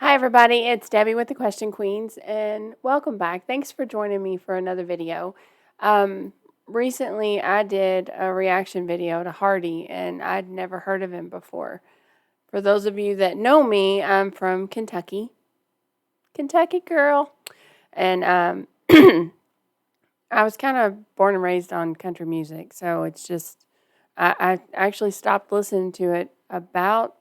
Hi everybody, it's Debbie with the Question Queens, and welcome back. Thanks for joining me for another video. Recently I did a reaction video to Hardy, and I'd never heard of him before. For those of you that know me, I'm from Kentucky. Kentucky girl. And I was kind of born and raised on country music, so it's just, I actually stopped listening to it about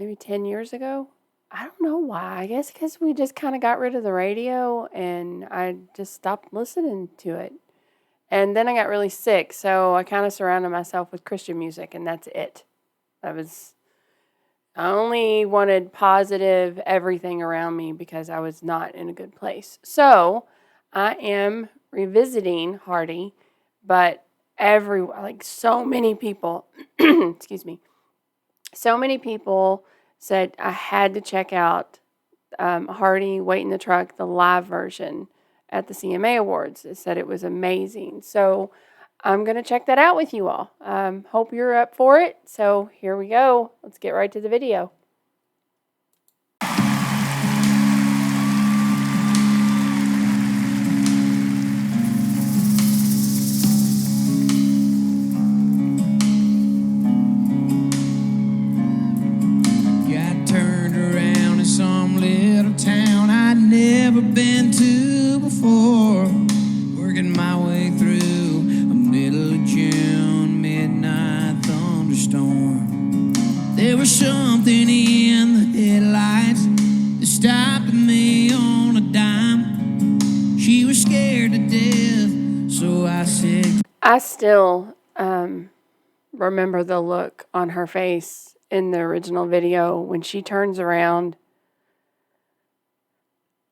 maybe 10 years ago. I don't know why. I guess because we just kind of got rid of the radio and I just stopped listening to it. And then I got really sick, so I kind of surrounded myself with Christian music, and that's it. I only wanted positive everything around me because I was not in a good place. So I am revisiting Hardy, but so many people, excuse me, so many people said I had to check out Hardy Wait in the Truck, the live version at the CMA Awards. It said it was amazing. So I'm going to check that out with you all. Hope you're up for it. So here we go. Let's get right to the video. Never been to before, working my way through a middle of June midnight thunderstorm. There was something in the headlights that stopped me on a dime. She was scared to death, so I said, I still remember the look on her face in the original video when she turns around.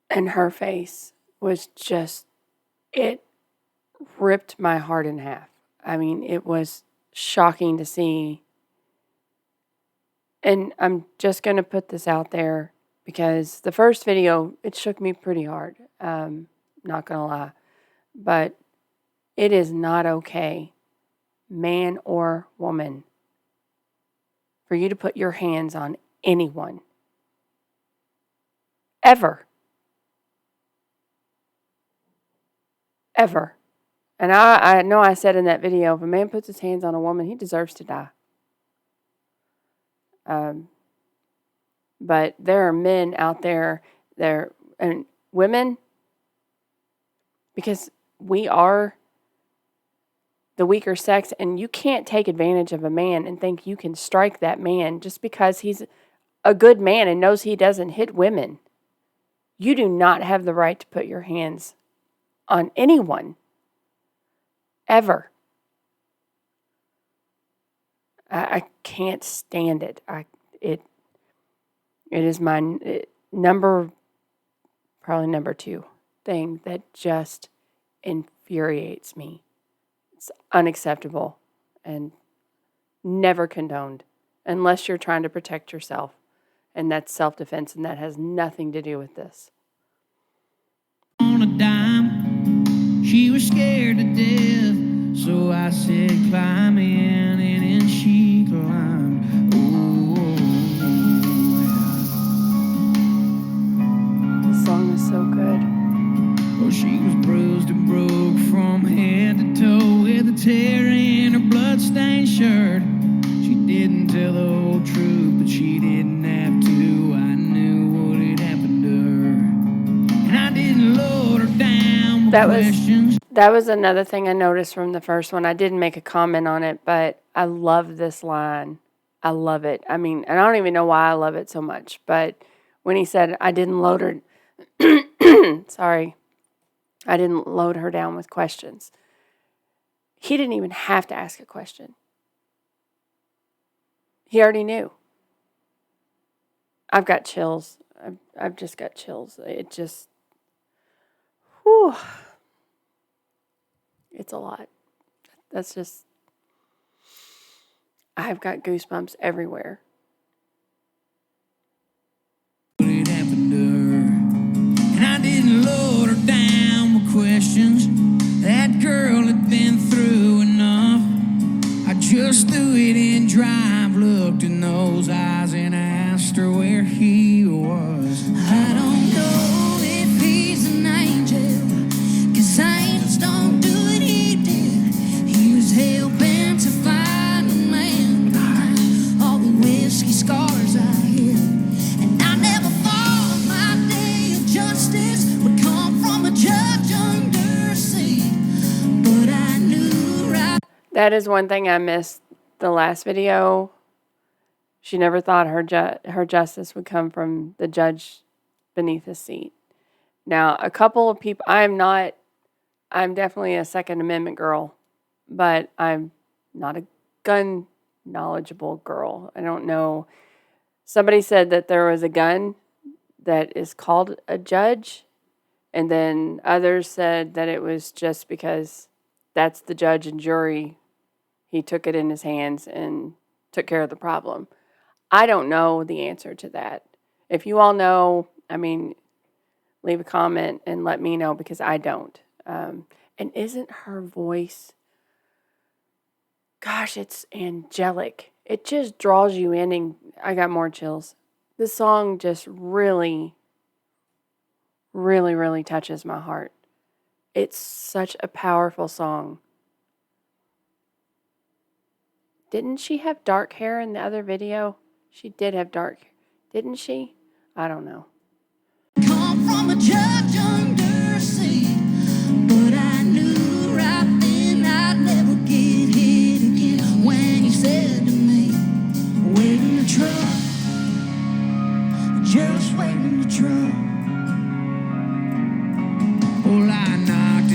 And her face was just, it ripped my heart in half. I mean, it was shocking to see. And I'm just going to put this out there because the first video, it shook me pretty hard. Not going to lie. But it is not okay, man or woman, for you to put your hands on anyone. Ever. Ever. And I know I said in that video, if a man puts his hands on a woman, he deserves to die. But there are men out there, and women, because we are the weaker sex, and you can't take advantage of a man and think you can strike that man just because he's a good man and knows he doesn't hit women. You do not have the right to put your hands on anyone, ever. I can't stand it. It is my probably number 2 thing that just infuriates me. It's unacceptable and never condoned unless you're trying to protect yourself, and that's self-defense, and that has nothing to do with this. On a dime, she was scared to death, so I said, climb in, and in she climbed. This song is so good. Well, she was bruised and broke from head to toe with a tear in her bloodstained shirt. She didn't tell the whole truth, but she didn't have to. I knew what had happened to her, and I didn't load her down with questions. That was another thing I noticed from the first one. I didn't make a comment on it, but I love this line. I love it. I mean, and I don't even know why I love it so much, but when he said, I didn't load her, I didn't load her down with questions. He didn't even have to ask a question. He already knew. I've got chills. I've just got chills. It just, whew. It's a lot. That's just, I've got goosebumps everywhere. It happened to her, and I didn't load her down with questions. That girl had been through enough. I just threw it in drive, looked in those eyes, and asked asked her where he was. I don't know if he's an angel, 'cause angels don't do what he did. He was hell-bent to find a man behind all the whiskey scars I hid. And I never thought my day of justice would come from a judge under sea. But I knew right. That is one thing I missed the last video. She never thought her justice would come from the judge beneath his seat. Now, a couple of people, I'm definitely a Second Amendment girl, but I'm not a gun knowledgeable girl. I don't know. Somebody said that there was a gun that is called a judge, and then others said that it was just because that's the judge and jury. He took it in his hands and took care of the problem. I don't know the answer to that. If you all know, leave a comment and let me know, because I don't. And isn't her voice, gosh, it's angelic. It just draws you in, and I got more chills. This song just really, really, really touches my heart. It's such a powerful song. Didn't she have dark hair in the other video? She did have dark hair, didn't she? I don't know. Come from a judge under sea, but I knew right then I'd never get hit again. When he said to me, wait in the truck, just wait in the truck. Well, I knocked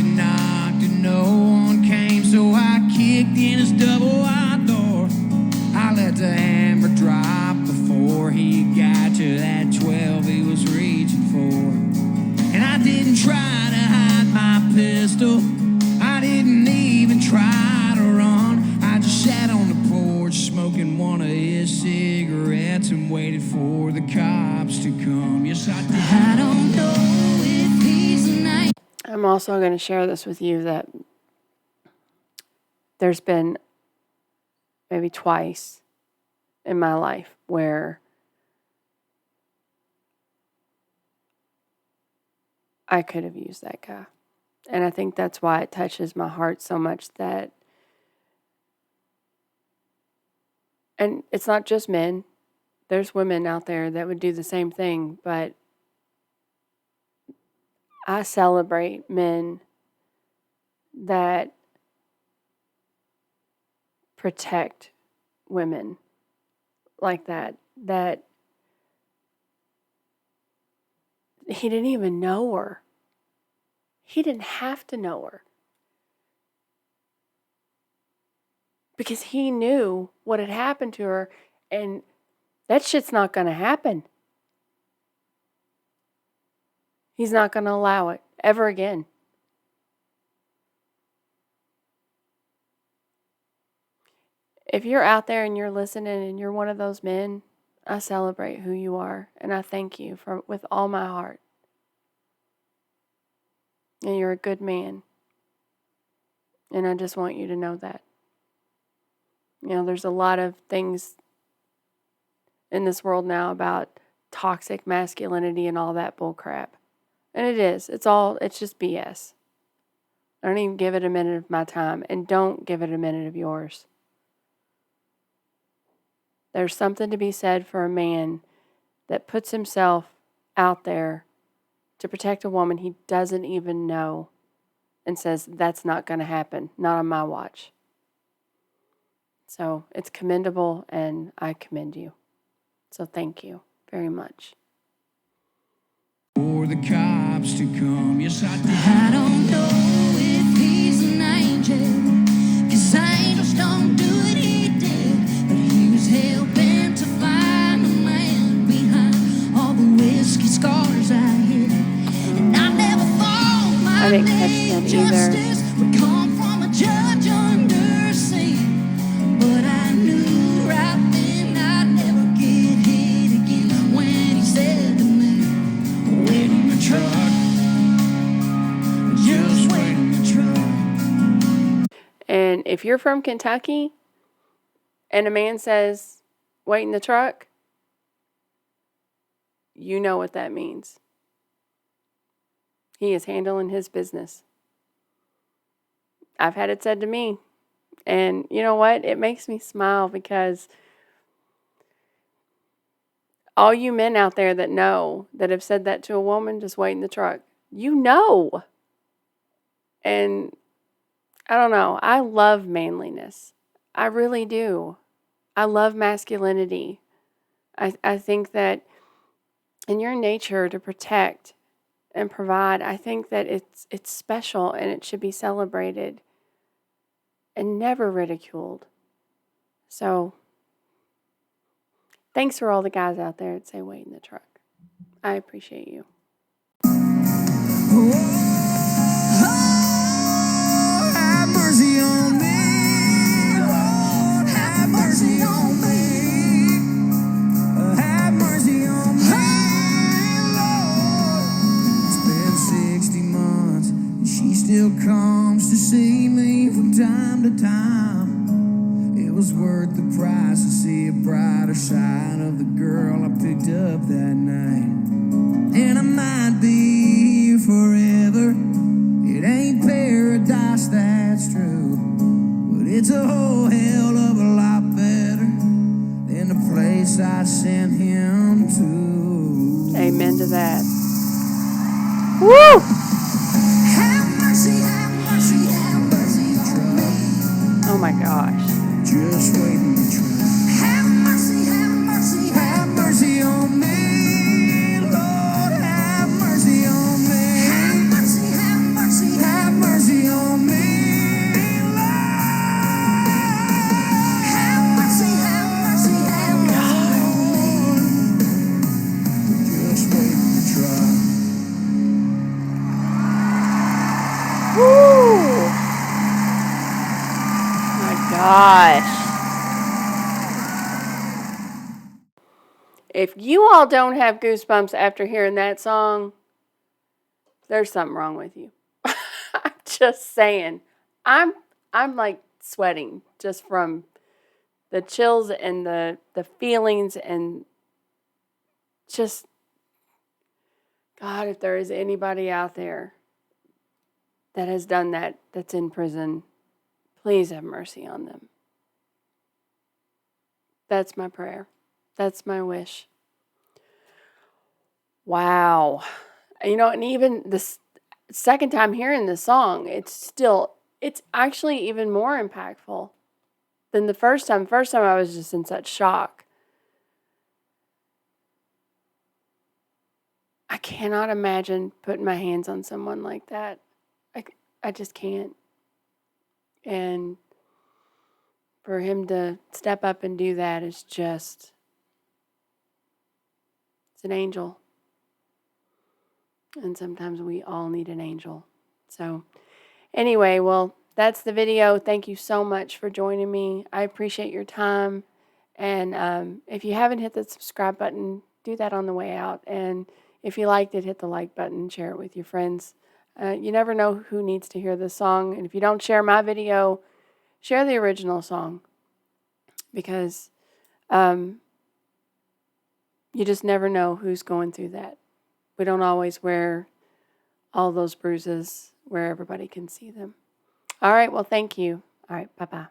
and no one came, so I kicked in his double wide door. I let the hammer drop before he got to that 12 he was reaching for. And I didn't try to hide my pistol, I didn't even try to run. I just sat on the porch smoking one of his cigarettes and waited for the cops to come. Yes, I did. I don't know if he's a night. I'm also going to share this with you, that there's been maybe twice in my life where I could have used that guy. And I think that's why it touches my heart so much, that, and it's not just men, there's women out there that would do the same thing, but I celebrate men that protect women like that, that he didn't even know her. He didn't have to know her, because he knew what had happened to her, and that shit's not going to happen. He's not going to allow it ever again. If you're out there and you're listening and you're one of those men, I celebrate who you are, and I thank you with all my heart. And you're a good man. And I just want you to know that. You know, there's a lot of things in this world now about toxic masculinity and all that bull crap. And it is. It's just BS. I don't even give it a minute of my time, and don't give it a minute of yours. There's something to be said for a man that puts himself out there to protect a woman he doesn't even know and says, that's not going to happen, not on my watch. So it's commendable, and I commend you. So thank you very much. For the cops to come, yes I did. I don't know if he's an angel, 'cause angels don't do what he did. But he was hell-bent to find a man behind all the whiskey scars I hid. And I never thought my I didn't catch day that of either. justice would come from a judge under sea. But I knew right then I'd never get hit again. When he said to me, wait in the truck, just wait in the truck. And if you're from Kentucky and a man says, wait in the truck, you know what that means. He is handling his business. I've had it said to me. And you know what? It makes me smile because all you men out there that know, that have said that to a woman, just wait in the truck. You know. And I don't know. I love manliness. I really do. I love masculinity. I think that in your nature to protect and provide, I think that it's special and it should be celebrated and never ridiculed. So thanks for all the guys out there that say wait in the truck. I appreciate you. Have mercy on me, Lord, have mercy on me. Have mercy on me, Lord. It's been 60 months, and she still comes to see me from time to time. It was worth the price to see a brighter side of the girl I picked up that night. And I might be here forever. It ain't paradise, that's true, but it's a whole hell of a lot better than the place I sent him to. Amen to that. Woo! Have mercy, have mercy, have mercy on me. Oh my gosh. Just waiting to try. Have mercy, have mercy, have mercy on me. Lord, have mercy on me. Have mercy, have mercy, have mercy on me. Lord, have mercy, have mercy, have mercy on me. Just waiting to try. Woo! My gosh. If you all don't have goosebumps after hearing that song, there's something wrong with you. I'm just saying. I'm like sweating just from the chills and the feelings and just, God, if there is anybody out there that has done that, that's in prison, please have mercy on them. That's my prayer. That's my wish. Wow. You know, and even this second time hearing this song, it's actually even more impactful than the first time. First time I was just in such shock. I cannot imagine putting my hands on someone like that. I just can't. And for him to step up and do that is just, it's an angel. And sometimes we all need an angel. So anyway, well, that's the video. Thank you so much for joining me. I appreciate your time. And if you haven't hit the subscribe button, do that on the way out. And if you liked it, hit the like button, share it with your friends. You never know who needs to hear this song. And if you don't share my video, share the original song. Because you just never know who's going through that. We don't always wear all those bruises where everybody can see them. All right, well, thank you. All right, bye-bye.